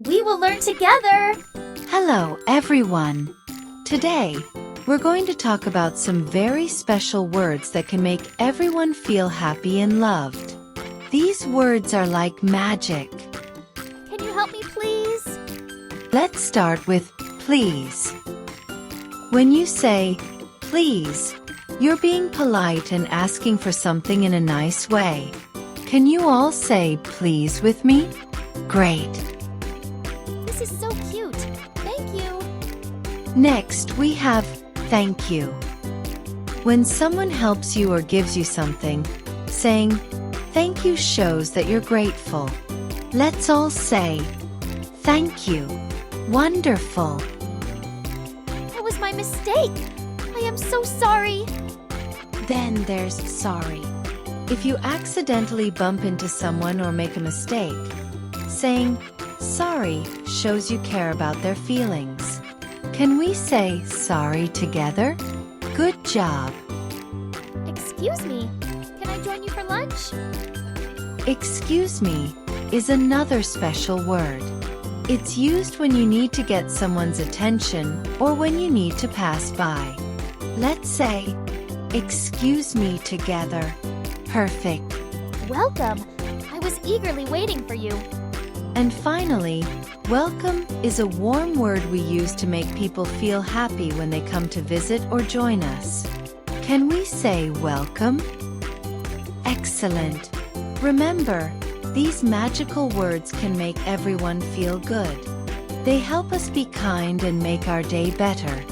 We will learn together! Hello, everyone! Today, we're going to talk about some very special words that can make everyone feel happy and loved. These words are like magic. Can you help me, please? Let's start with please. When you say please, you're being polite and asking for something in a nice way. Can you all say please with me? Great! This is so cute. Thank you. Next, we have thank you. When someone helps you or gives you something, saying thank you shows that you're grateful. Let's all say thank you. Wonderful. That was my mistake. I am so sorry. Then there's sorry. If you accidentally bump into someone or make a mistake, saying sorry shows you care about their feelings. Can we say sorry together? Good job. Excuse me. Can I join you for lunch? Excuse me is another special word. It's used when you need to get someone's attention or when you need to pass by. Let's say excuse me together. Perfect. Welcome. I was eagerly waiting for you. And finally, welcome is a warm word we use to make people feel happy when they come to visit or join us. Can we say welcome? Excellent. Remember, these magical words can make everyone feel good. They help us be kind and make our day better.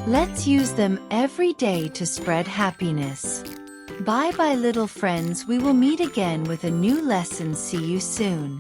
Let's use them every day to spread happiness. Bye bye little friends, we will meet again with a new lesson. See you soon.